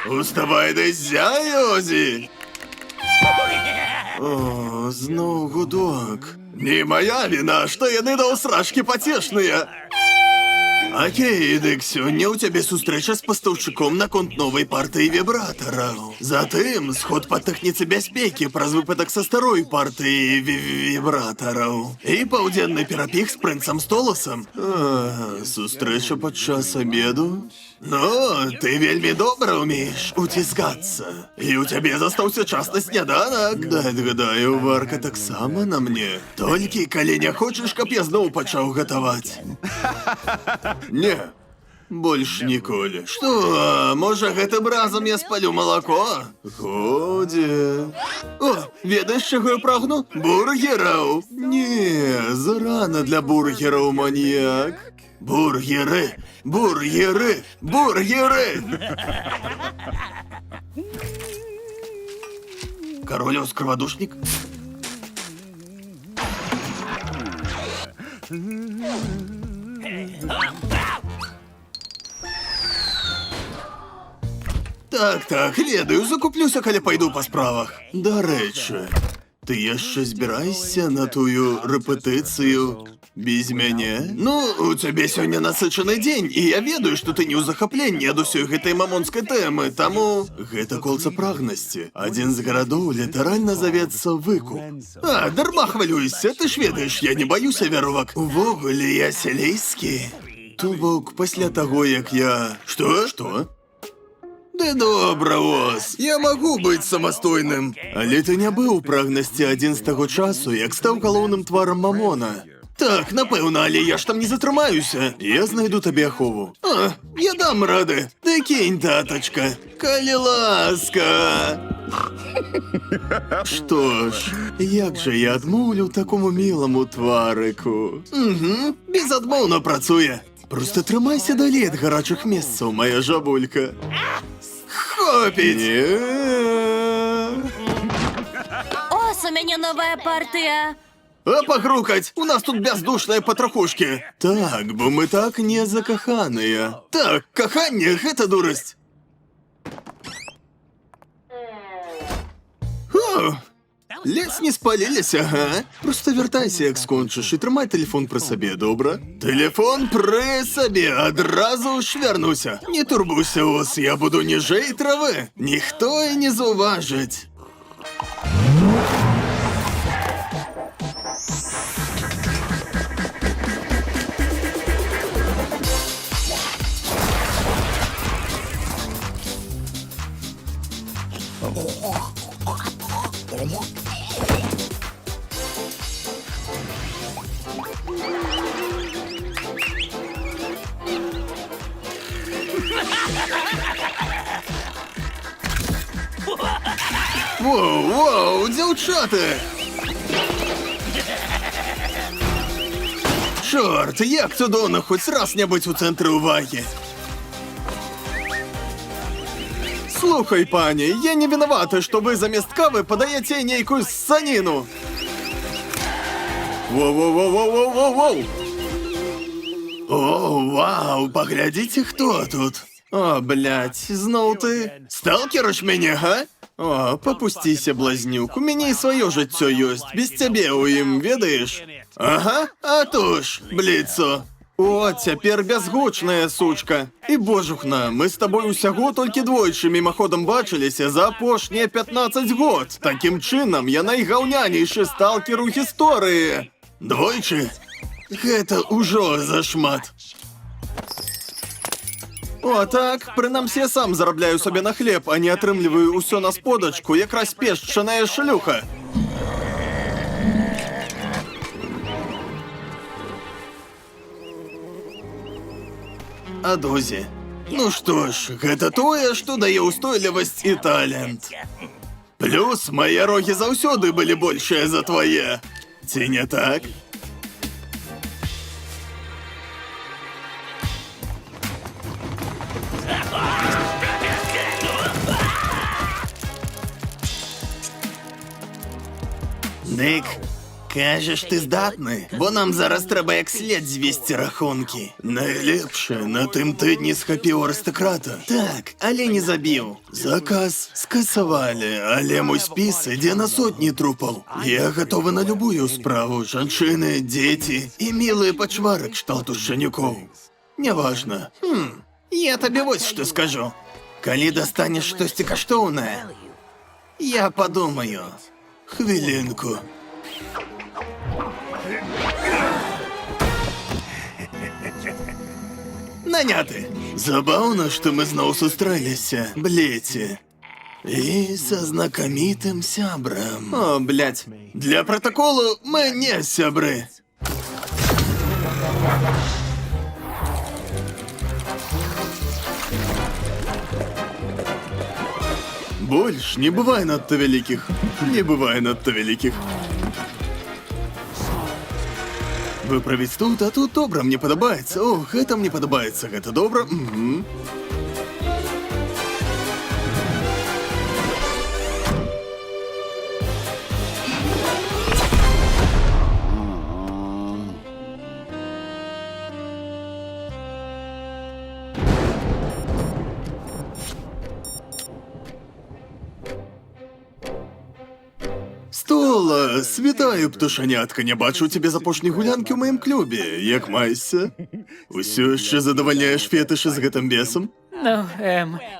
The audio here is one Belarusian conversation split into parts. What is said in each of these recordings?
Уставай, не зяй, Озі! О, знов гудок. Не моя вина, что яны да усрашки потешныя. Окей, дык сёння ў цябе сустрэча з пастаўшчыком наконт новай партыі вібратараў. Затым сход па тэхніцы бяспекі праз выпадак са старой партыі вібратараў. І паўдзенны перапіх з прынцам Столасам. Сустрэча падчас абеду? Ну, ты вельмі добра ўмееш уціскацца. І ў цябе застаўся час на сняданак. Дай адгадаю, варка таксама на мне. Толькі калі не хочаш, каб я зноў пачаў гатаваць. Не, больш ніколі. Што, можа гэтым разам я спалю малако? Годзе. О, ведаеш, чаго я прагну? Бургераў. Не, зарана для бургераў, маньяк. Бургеры, бургеры, бургеры! Королёв скроводушник? Так, ведаю, закуплюся, калі пайду па справах. Дарэчы, ты яшчэ збіраешся на тую рэпетыцыю без мяне? Ну, у цябе сёння насычаны дзень, і я ведаю, што ты не ў захапленні ад усёй гэтай мамонскай тэмы, таму... Гэта колца прагнасці. Адзін з гарадоў літаральна завецца Выкуп. А, дарма хвалюешся, ты ж ведаеш, я не баюся вяровак. Увогуле, я сялейскі. То бок, пасля таго, як я... Што? Да добра, Оз, я магу быць самастойным. Але ты не быў у прагнасці адзін з таго часу, як стаў галоўным тварам Мамона. Так, напэўна, але я ж там не затрымаюся. Я знайду табе ахову. А, я дам рады. Ты кинь, татачка. Калі ласка. Што ж, як жа я адмоўлю такому міламу тварыку? Безадмоўна працуе. Просто трымайся далей ад гарачых месцаў, моя жабулька. Хопіць! Ось у мяне новая партыя. А пагрукаць, у нас тут бяздушныя патрахушкі. Так, бо мы так не закаханыя. Так, каханне — гэта дурасць. О, ледзь не спаліліся, га? Просто вяртайся, як скончыш, і трымай тэлефон пры сабе, добра? Тэлефон пры сабе, адразу швярнуся. Не турбуйся, Оз, я буду ніжэй травы. Ніхто і не заўважыць. Воу, дзяўчаты! Чорт, як цудоўна хоць раз не быць у цэнтры ўвагі. Слухай, пані, я не вінаваты, што вы замест кавы падаеце нейкую ссаніну. Воу. О, вау, паглядзіце, хто тут. О, блядь, зноў ты? Сталкерыш мяне, га? О, попусціся, блазнюк, у мяне і сваё жыццё ёсць, без цябе ў ім, ведаеш? Ага, а то ж, бліцо. О, цяпер бязгучная сучка. І божухна, мы з табой усяго толькі двойчы мімаходам бачыліся за апошнія 15 год. Такім чынам, я найгаўнянейшы сталкер у гісторыі. Двойчы? Гэта ўжо зашмат. О, так, прынамсі я сам зарабляю сабе на хлеб, а не атрымліваю ўсё на сподачку, як распешчаная шлюха. Адозі. Ну што ж, гэта тое, што дае ўстойлівасць і талент. Плюс мае рогі заўсёды былі большыя за твае. Ці не так? Дык, Кажеш, ти здатний? Бо нам зараз треба як слід звісти рахунки. Найлепше на тим тижні схопив аристократа. Так, але не забив. Заказ скасовали, але мой спис іде на сотні трупов. Я готова на любую справу. Жанчини, діти і милые почвари кшталту Шанюков. Неважно. Я тобі ось що скажу. Коли достанеш щось коштовне, я подумаю. Хвилинку. Наняти. Забавно, що ми знову зустрілися, бліці. І со знакомитим сябром. О, блядь. Для протоколу ми не сябри. Больше не бывай надто великих. Не бывай надто великих. Выправить тут, а тут добро мне подобается. Ох, это мне подобается, это добро. Угу. Столас, вітаю, птушенятка. Не бачу тебе запошні гулянки в моїм клубі. Як маєшся? Усё ще задовольняєш фетиші з гэтым бесом? Ну,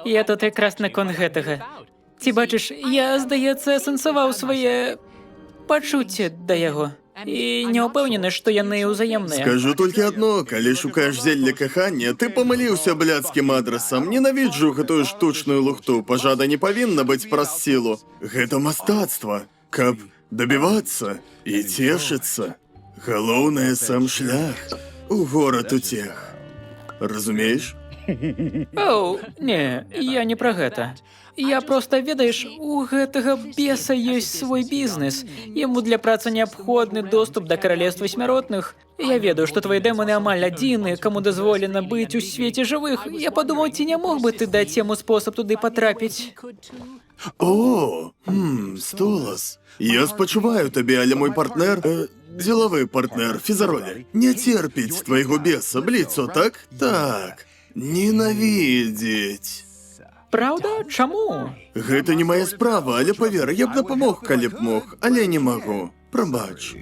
я тут якраз на кон гэтага. Ці бачиш, я, здається, сенсував своє пачуцці да яго. І не ўпэўнены, што яны ўзаемныя. Скажу толькі адно, калі шукаеш зелля кахання, ты памыліўся блядскім адрасам. Ненавіджу гэтую штучную лухту. Пажада не павінна быць праз сілу. Гэта мастацтва. Каб добиваться і цешыцца. Галоўнае сам шлях у горад утех. Разумееш? Оу, не, я не пра гэта. Я проста, ведаеш, у гэтага беса ёсць свой бізнес. Яму для працы неабходны доступ да каралевства смяротных. Я ведаю, што твои дэманы амаль адзіны, каму дазволена быць у свеце жывых. Я падумаў, ці не мог бы ты даць яму спосаб туды патрапіць? О, Столас, я спачуваю табе, але мой партнер, дзелавы партнер, Фізаролі, не церпіць твайго беса, Бліцо, так? Так, ненавідзець. Праўда? Чаму? Гэта не моя справа, але павер, я б дапамог, калі б мог, але не магу. Прабач.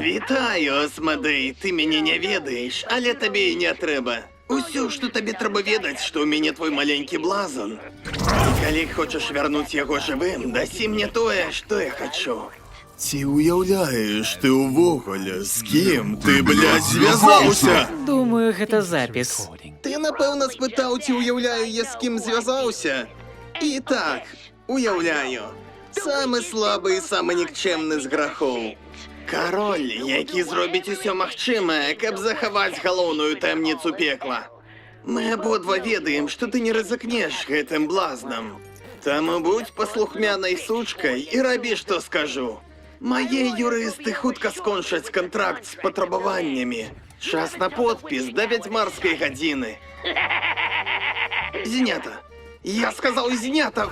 Вітаю, Асмадей, ти мяне не ведаеш, але табе і не трэба. Усё, што табе трэба ведаць, што ў мяне твой маленькі блазан. І калі хочаш вярнуць яго жывым, дасі мне тое, што я хачу. Ці уяўляеш ты ўвогуле, з кім ты, блядь, звязаўся? Думаю, гэта запіс. Ты, напэўна, спытаў, ці ўяўляю я з кім звязаўся? І так, уяўляю. Самы слабы і самы нікчэмны з грахоў. Кароль, які зробіць усё магчымае, каб захаваць галоўную таямніцу пекла. Мы абодва ведаем, што ты не рызыкнеш гэтым блазнам. Таму будь паслухмянай сучкай і рабі, што скажу. Мае юрысты хутка скончаць кантракт з патрабаваннямі. Час на подпіс да вядзьмарскай гадзіны. Зінята. Я сказаў зінята.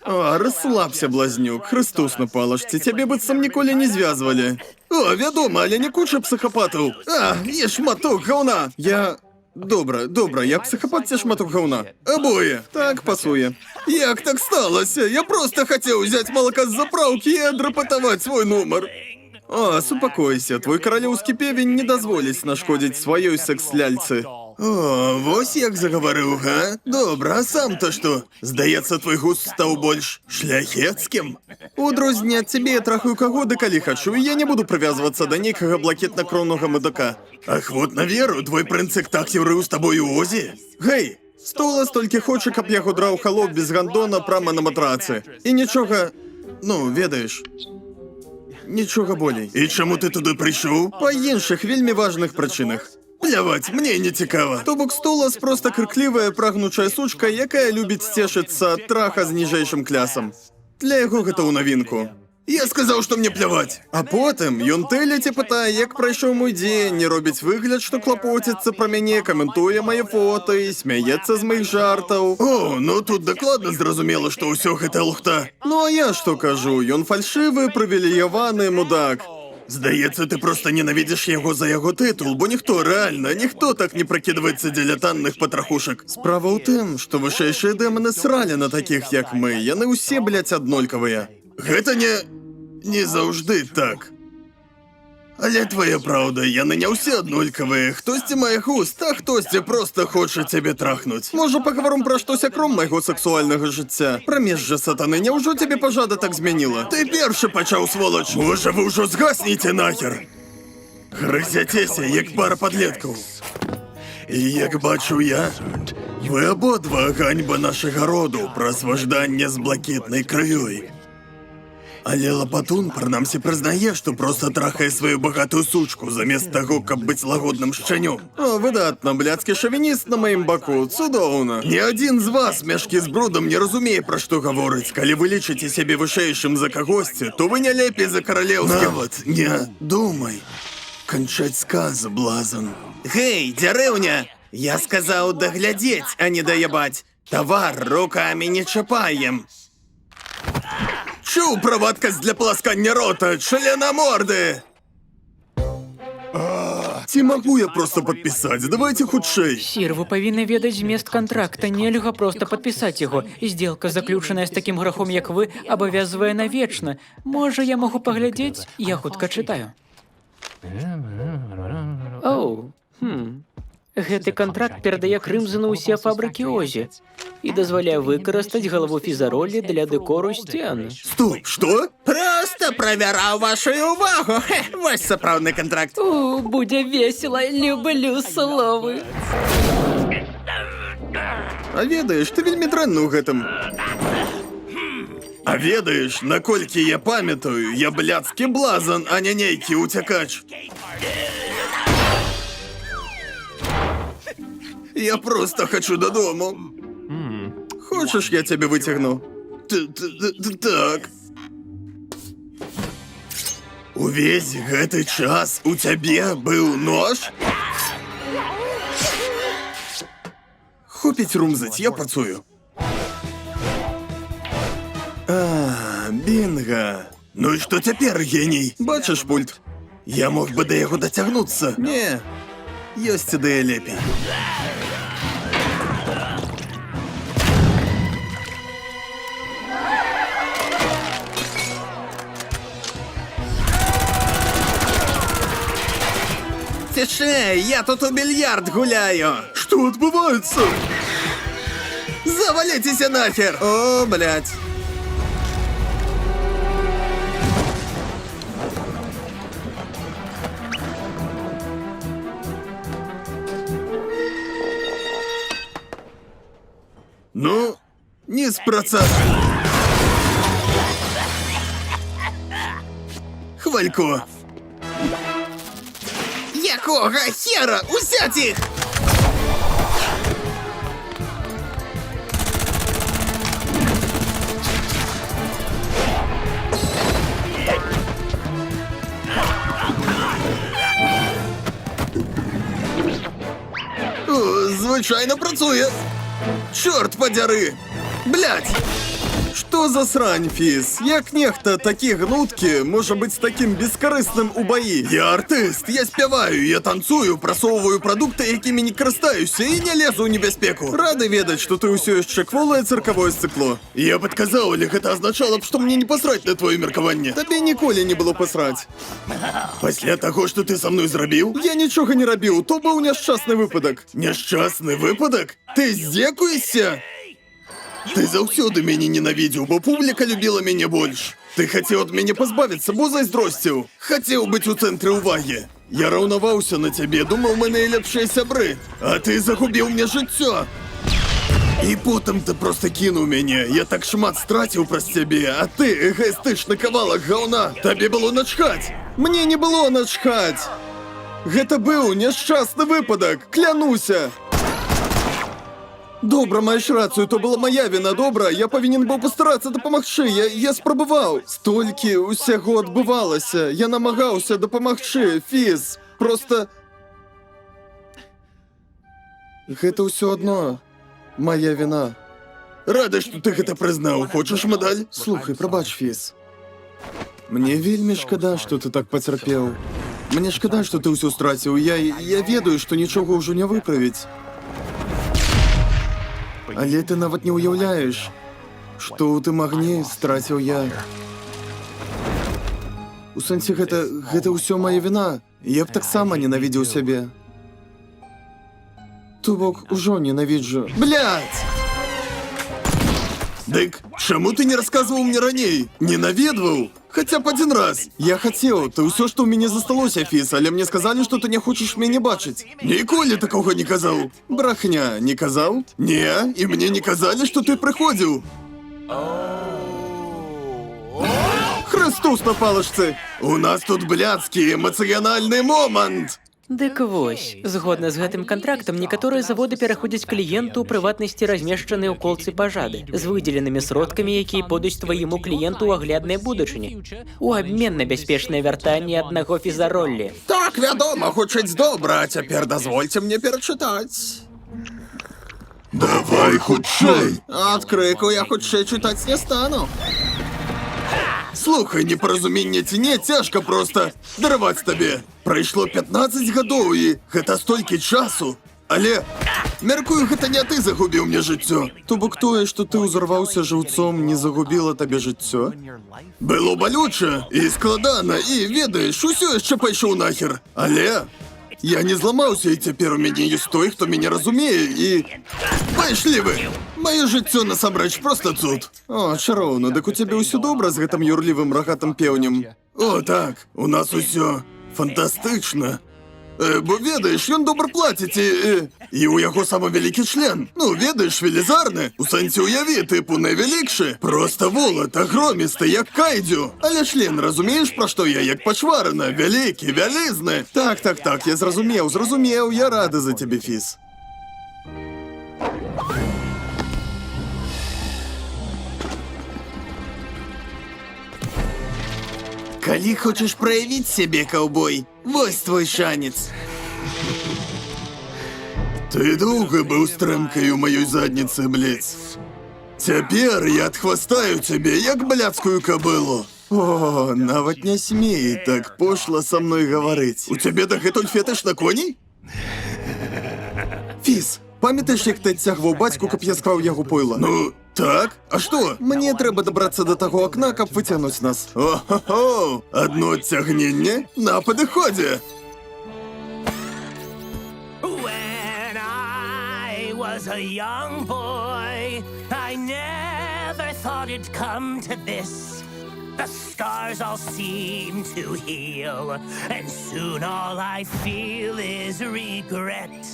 О, расслабься, блазнюк. Христос на палачцы. Цябе быццам ніколі не звязвалі. О, вядома, але не куча психопатаў. А, є шматок гаўна. Добра, я психопат ці шматок гаўна? Абое. Так пасуе. Як так сталася? Я просто хацеў узяць малака з заправкі і адрапатаваць свой нумар. О, супакойся, твой каралеўскі певень не дазволіць нашкодзіць сваёй секс-ляльцы. О, вось як загаварыў, га? Добра, а сам-то што? Здаецца, твой густ стаў больш шляхецкім? У друзні ад цябе я трахаю каго ды калі хачу, і я не буду прывязвацца да нейкага блакітна-кроўнага мудака. Ахвотна веру, твой прынцык так еўрыў з табою у Озі? Гэй, Столас толькі хоча, каб яго драў халоп без гандона прама на матрацы. І нічога, ну, ведаеш. нічого болей. І чому ти туди прийшов? По інших вельми важних причинах. Плявать, мне не цікаво. То бок Столас просто крикливая, прагнучая сучка, якая любить сцешыцца ад траха з ніжэйшым клясам. Для яго гэта ў навінку. Я сказаў, што мне пляваць. А потым ён тэліць і пытае, як прайшоў мой дзень, не робіць выгляд, што клапоціцца пра мяне, каментуе мае фота і смяецца з маіх жартаў. О, ну тут дакладна зразумела, што ўсё гэта лухта. Ну а я што кажу, ён фальшывы, прывілеяваны мудак. Здаецца, ты просто ненавідзіш яго за яго тытул, бо ніхто, рэальна, ніхто так не пракідваецца дзеля танных патрахушак. Справа ў тым, што вышэйшыя дэманы сралі на такіх, як мы, яны ўсе, блядь, аднолькавыя. Гэта не заўжды так. Але твоя праўда, яны не ўсе аднолькавыя. Хтосьці мае густ, а хтосьці проста хоча цябе трахнуць. Можа, паговорым пра штось акром майго сексуальнага жыцця? Пра межжа сатаны, няўжо цябе пажада так змяніла? Ты першы пачаў, сволач. Можа, вы ўжо згасніце нахер? Грызяцеся, як пара падлеткаў. І як бачу я, вы абодва ганьба нашага роду праз важданне з блакітнай крывёй. Але Лапатун, прынамсі, прызнае, што проста трахае сваю багатую сучку, замест таго, каб быць лагодным шчанём. О, выдатна, блядскі шавініст на маім баку, цудоўна. Ні адзін з вас, мяшкі з брудам, не разумее, пра што гаворыць. Калі вы лічыце сябе вышэйшым за кагосьці, то вы не лепей за каралеўскі. Нават не думай. Канчаць сказ, блазан. Гэй, дзярэўня! Я сказаў даглядзець, а не даябаць. Тавар рукамі не чапаем. Чуў пра вадкасць для пласкання рота, членаморды! Ці магу я проста падпісаць? Давайте хутчэй. Сир, вы павінны ведаць змест кантракта, нельга проста падпісаць яго. Сделка, заключаная з такім грахом, як вы, абавязвае навечна. Можа, я магу паглядзець? Я хутка чытаю. Оу, Гэты кантракт перадае Крымзану ўсе фабрыкі Озі і дазваляе выкарыстаць галаву фізаролі для дэкору сцен. Стоп, што? Проста правяраў вашу увагу. Вось сапраўдны кантракт. Будзе весела, люблю словы. А ведаеш, ты вельмі дрэнны ў гэтым. А ведаеш, наколькі я памятаю, я блядскі блазан, а не нейкі уцякач. Я просто хочу додому. Хочешь, я тебе вытягну? Так. Увесь гэты час у цябе быў нож? Хопіць румзаць, я працую. Бінга. Ну і што цяпер, геній? Бачыш пульт? Я мог бы да яго дацягнуцца. Не, ёсць ідэя лепей. Цішэй, я тут у більярд гуляю. Что отбывается? Завалитесь нахер! О, блядь. Ну, не спрацав. Хвалько. Якого хера? Усять їх! О, звичайно працює. Чорт подяри! Блядь! Што за срань, Фіз? Як нехта такі гнуткі можа быць такім бескарысным у баі? Я артыст, я спяваю, я танцую, прасоўваю прадукты, якімі не карыстаюся і не лезу ў небяспеку. Рады ведаць, што ты ўсё яшчэ кволае цыркавое сцыкло. Я б адказаў, але гэта азначала б, што мне не пасраць на твоё меркаванне. Табе ніколі не было пасраць. Пасля таго, што ты са мной зрабіў? Я нічога не рабіў, то быў няшчасны выпадак. Няшчасны выпадак? Ты здзекуешся? Ты заўсёды мяне ненавідзеў, бо публіка любіла мяне больш. Ты хацеў ад мяне пазбавіцца, бо зайздросціў. Хацеў быць у цэнтры ўвагі. Я раўнаваўся на цябе, думаў, мы найлепшыя сябры. А ты загубіў мне жыццё. І потім ти просто кинув мене. Я так шмат стратив праз тебе, а ти, егоїстичний кавалак гауна, тобі було начхать. Мені не було начхать. Гэта быў няшчасны выпадак, клянуся. Добра, маеш рацыю, то была моя віна, добра. Я павінен быў пастарацца дапамагчы. Я спрабаваў. Столькі ўсяго адбывалася. Я намагаўся дапамагчы, Фіз. Просто... Гэта ўсё адно. Моя віна. Рада, што ты гэта прызнаў. Хочаш медаль? Слухай, прабач, Фіз. Мне вельмі шкада, што ты так пацярпеў. Мне шкада, што ты ўсё страціў. Я ведаю, што нічога ўжо не выправіць. Але ты нават не ўяўляеш, што ў тым агні страціў я. У сэнсе, гэта ўсё мая віна. Я б таксама ненавідзеў сябе. То бок, ужо ненавіджу. Блядь! Дык, чаму ты не расказваў мне раней? Не наведваў? Хаця б один раз. Я хацеў, ты ўсё, што ў мяне засталося, Фіз, але мне сказалі, што ты не хочаш мяне бачыць. Ніколі такога не казаў. Брахня, не казаў? Не, і мне не казалі, што ты прыходзіў. Христос на палачцы! У нас тут блядскі эмацыянальны момант! Дык вось, згодна з гэтым кантрактам, некаторыя заводы пераходзяць кліенту, у прыватнасці размешчаныя ў колцы пажады, з выдзеленымі сродкамі, якія подуць тваяму кліенту ў агляднай будучыні. У абмен на бяспечнае вяртанне аднаго фізароллі. Так, вядома, гучыць добра, а цяпер дазвольце мне перачытаць. Давай хутчэй! Ад крыку я хутчэй чытаць не стану. Слухай, непаразуменне ці не, цяжка проста дараваць табе. Прайшло 15 гадоў і гэта столькі часу. Але, мяркую, гэта не ты загубіў мне жыццё. То бок тое, што ты ўзарваўся жыўцом, не загубіла табе жыццё? Было балюча і складана, і, ведаеш, усё яшчэ пайшоў нахер. Але я не зламаўся, і цяпер у мяне ёсць той, хто мяне разумее, і... Пайшлі вы! Маё жыццё насамрэч проста цуд. О, чароўна, дык у цябе ўсё добра з гэтым юрлівым рагатым пеўнем? О, так, у нас усё фантастычна. Бо ведаеш, ён добра плаціць, і ў яго самы вялікі член. Ну, ведаеш, велізарны. У сэнсе уяві, тыпу, найвялікшы. Проста волат, агромісты, як кайдзю. Але член, разумееш, пра што я, як пачварана, вялікі, вялізны. Так, я зразумеў, я рады за цябе, Фіз. Калі хочаш праявіць сябе, каўбой, вось твой шанец. Ты доўга быў стрымкай у маёй задніцы, блядь. Цяпер я адхвастаю цябе, як блядскую кабылу. О, нават не смей так пошла са мной гаварыць. У цябе дагэтуль фетыш на коней? Фіз, памятаеш, як ты адцягваў бацьку, каб я скраў яго пойла? Ну, так? А што? Мне трэба дабрацца да таго акна, каб выцягнуць нас. О-хо-хо! Адно адцягненне на падыходзе! When I was a young boy, I never thought it'd come to this. The scars all seem to heal, and soon all I feel is regret.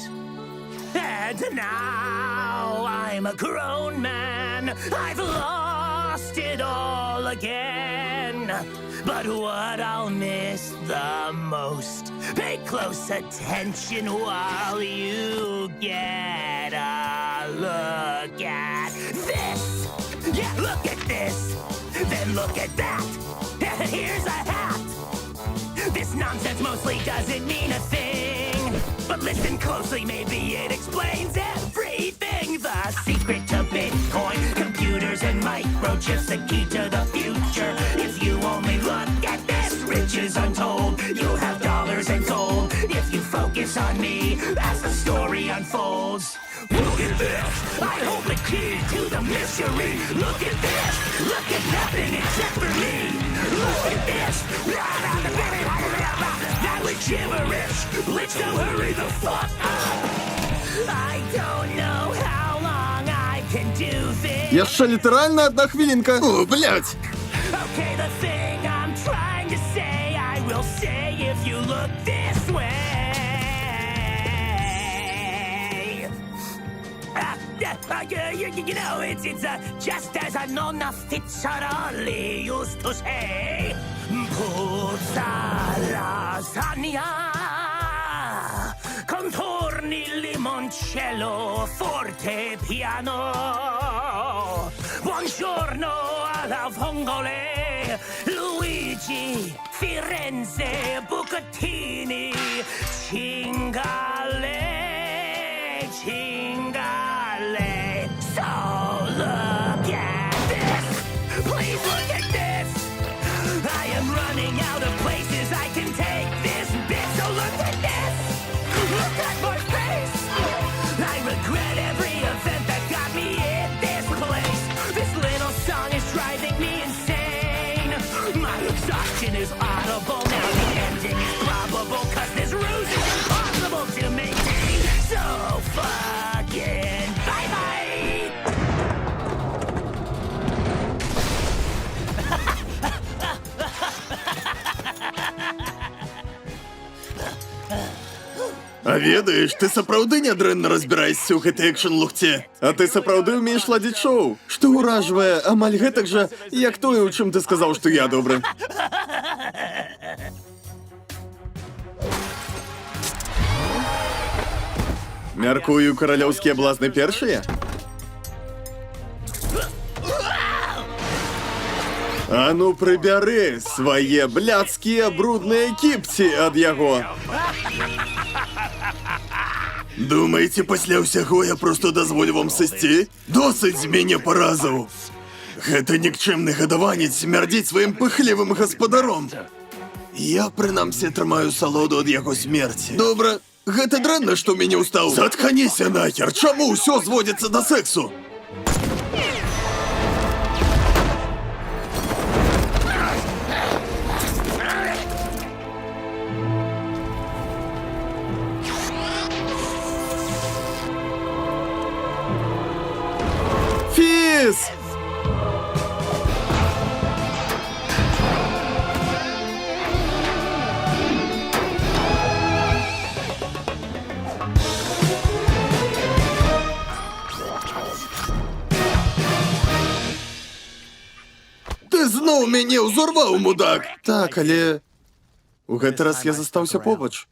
And now I'm a grown man, I've lost it all again. But what I'll miss the most, pay close attention while you get a look at this. Yeah, look at this, then look at that, and here's a hat. This nonsense mostly doesn't mean a thing, but listen closely, maybe it explains everything. The secret to Bitcoin, computers and microchips, the key to the future. If you only look at this, riches untold, you'll have dollars and gold. If you focus on me, as the story unfolds. Look at this, I hold the key to the mystery. Look at this, look at nothing except for me. Look at this, that was gibberish. Let's go hurry the fuck up. I don't know how long I can do this. Яшчэ літаральна адна хвілінка. О, блядь! Okay, the thing I'm trying to say, I will say if you look this way. You know, it's just as a nonna Fitzarelli used to say, puzza lasagna, contorni limoncello, forte piano, buongiorno alla vongole, Luigi, Firenze, Bucatini, Cingale, Cingale. So look at this, please look at this. I am running out of places I can take this bit, so look at this. Look at my face. I regret every event that got me in this place. This little song is driving me insane. My exhaustion is audible, now the ending is probable, cause this ruse is impossible to maintain. So fucking bye-bye. А ведаеш, ты сапраўды нядрэнна разбіраешся ў гэтай экшн-лухце. А ты сапраўды ўмееш ладзіць шоу, што ўражвае амаль гэтак жа, як тое, у чым ты сказаў, што я добры. Мяркую, каралёўскія блазны першыя? А ну прыбяры свае блядскія брудныя кіпці ад яго. Думаеце, пасля ўсяго я проста дазволю вам сысці? Досыць з мяне паразаў. Гэта нікчэмны гадаванец смярдзіць сваім пыхлівым гаспадаром. Я, прынамсі, атрымаю салоду ад яго смерці. Добра, гэта дрэнна, што мяне ўстаў. Затканіся нахер, чаму ўсё зводзіцца да сексу? Фіз! Ты зноў мяне ўзорваў, мудак! Так, але... У гэты раз я застаўся побач.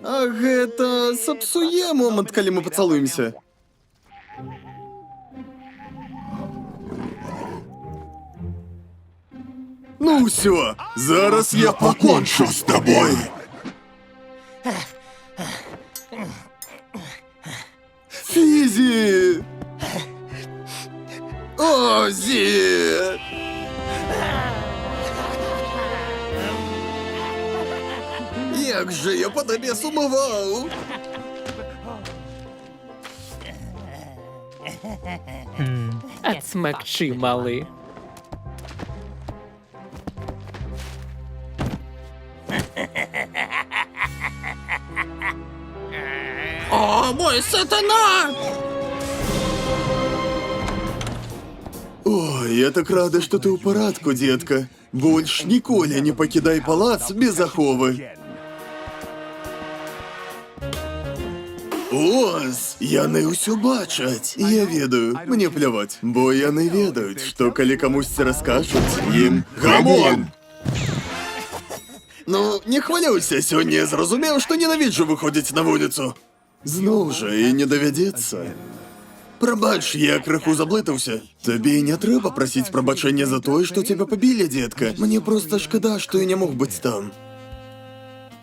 А гэта сапсуе момант, калі мы пацалуемся. Ну ўсё, зараз я покончу з табой. Фізі! Озі! Як же я по табе сумаваў! Адсмакчы, малы. О, мой сатана! Ой, я так рада, што ты ў парадку, дзетка. Больш ніколі не пакідай палац без аховы. Оз, яны ўсё бачаць. Я ведаю, мне пляваць, бо яны ведаюць, што калі камусьці раскажуць, ім гамон! Ну, не хвалюйся, сёння я зразумеў, што ненавіджу выходзіць на вуліцу. Зноў жа і не давядзецца. Прабач, я крыху заблытаўся. Табе не трэба прасіць прабачэння за тое, што цябе пабілі, дзетка. Мне проста шкада, што я не мог быць там.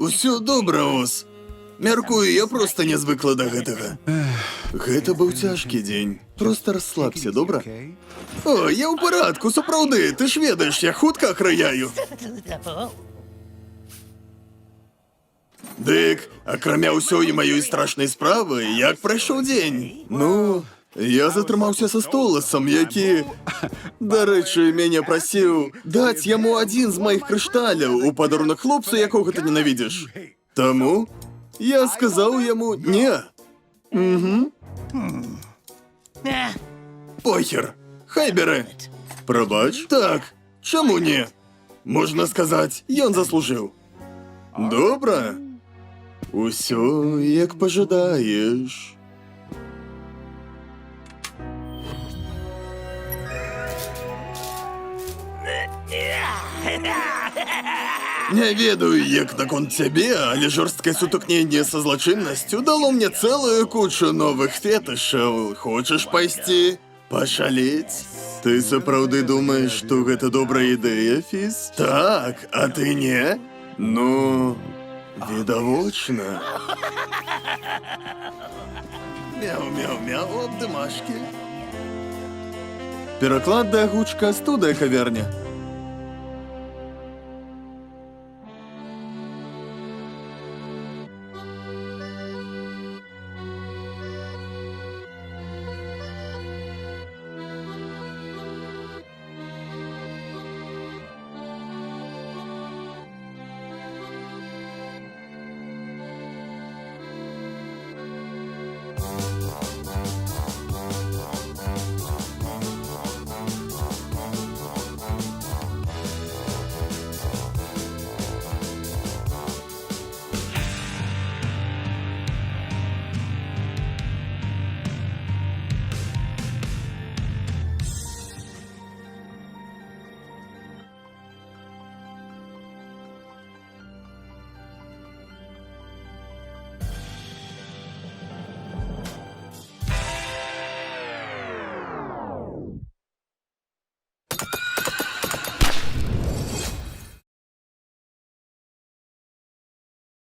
Усё добра, Оз. Мяркую, я проста не звыкла да гэтага. Гэта быў цяжкі дзень. Проста расслабся, добра? О, я ў парадку, сапраўды. Ты ж ведаеш, я хутка ахраяю. Дык, акрамя ўсёй маёй страшнай справы, як прайшоў дзень? Ну, я затрымаўся са столасам, які... Дарэчы, мяне прасіў даць яму адзін з маіх крышталяў у падарунак хлопцу, якога ты ненавідзіш. Таму я сказаў яму не. Похер, хай бярэ. Прабач? Так. Чому ні? Можна сказати, ён заслужив. Добре. Усё, як пожадаєш. Не ведаю, як наконт цябе, але жорсткае сутыкненне са злачыннасцю дало мне цэлую кучу новых фетышаў. Хочаш пайсці? Пашалець? Ты сапраўды думаеш, што гэта добрая ідэя, Фіз? Так, а ты не? Ну, відавочна. Мяу-мяу-мяу, обдымашкі. Пераклад да гучка студыя кавярня.